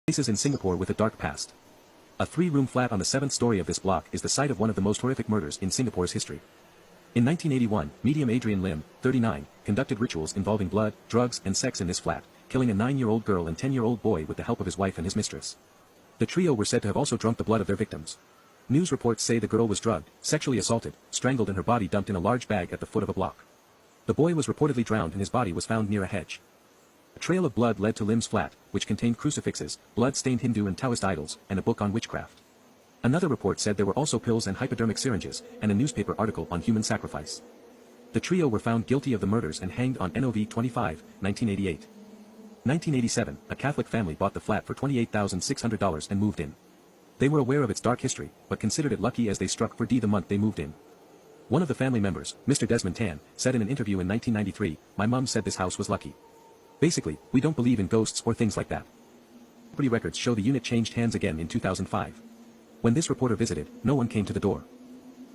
Places in Singapore with a dark past. A three-room flat on the 7th story of this block is the site of one of the most horrific murders in Singapore's history. In 1981, medium Adrian Lim, 39, conducted rituals involving blood, drugs and sex in this flat, killing a 9-year-old girl and 10-year-old boy with the help of his wife and his mistress. The trio were said to have also drunk the blood of their victims. News reports say the girl was drugged, sexually assaulted, strangled and her body dumped in a large bag at the foot of a block. The boy was reportedly drowned and his body was found near a hedge. A trail of blood led to Lim's flat, which contained crucifixes, blood-stained Hindu and Taoist idols, and a book on witchcraft. Another report said there were also pills and hypodermic syringes, and a newspaper article on human sacrifice. The trio were found guilty of the murders and hanged on Nov. 25, 1988. 1987, a Catholic family bought the flat for $28,600 and moved in. They were aware of its dark history, but considered it lucky as they struck for D the month they moved in. One of the family members, Mr. Desmond Tan, said in an interview in 1993, "My mum said this house was lucky. Basically, we don't believe in ghosts or things like that." Property records show the unit changed hands again in 2005. When this reporter visited, no one came to the door.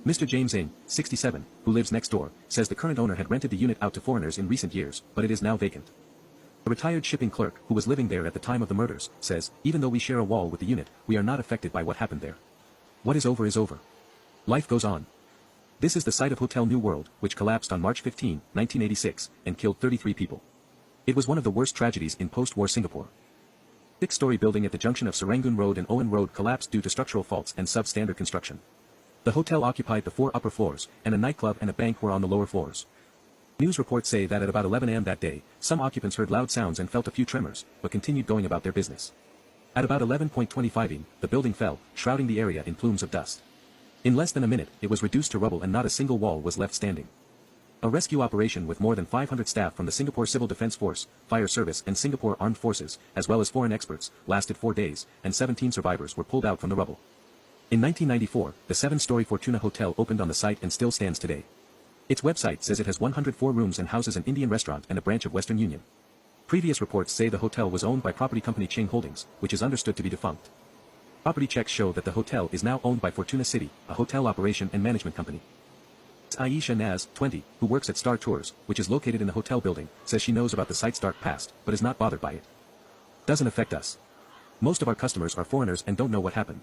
Mr. James Ng, 67, who lives next door, says the current owner had rented the unit out to foreigners in recent years, but it is now vacant. A retired shipping clerk, who was living there at the time of the murders, says, "Even though we share a wall with the unit, we are not affected by what happened there. What is over is over. Life goes on." This is the site of Hotel New World, which collapsed on March 15, 1986, and killed 33 people. It was one of the worst tragedies in post-war Singapore. 6-story building at the junction of Serangoon Road and Owen Road collapsed due to structural faults and substandard construction. The hotel occupied the 4 upper floors, and a nightclub and a bank were on the lower floors. News reports say that at about 11 a.m. that day, some occupants heard loud sounds and felt a few tremors, but continued going about their business. At about 11:25 am, the building fell, shrouding the area in plumes of dust. In less than a minute, it was reduced to rubble and not a single wall was left standing. A rescue operation with more than 500 staff from the Singapore Civil Defence Force, Fire Service and Singapore Armed Forces, as well as foreign experts, lasted 4 days, and 17 survivors were pulled out from the rubble. In 1994, the 7-story Fortuna Hotel opened on the site and still stands today. Its website says it has 104 rooms and houses an Indian restaurant and a branch of Western Union. Previous reports say the hotel was owned by property company Ching Holdings, which is understood to be defunct. Property checks show that the hotel is now owned by Fortuna City, a hotel operation and management company. Aisha Naz, 20, who works at Star Tours, which is located in the hotel building, says she knows about the site's dark past, but is not bothered by it. "Doesn't affect us. Most of our customers are foreigners and don't know what happened.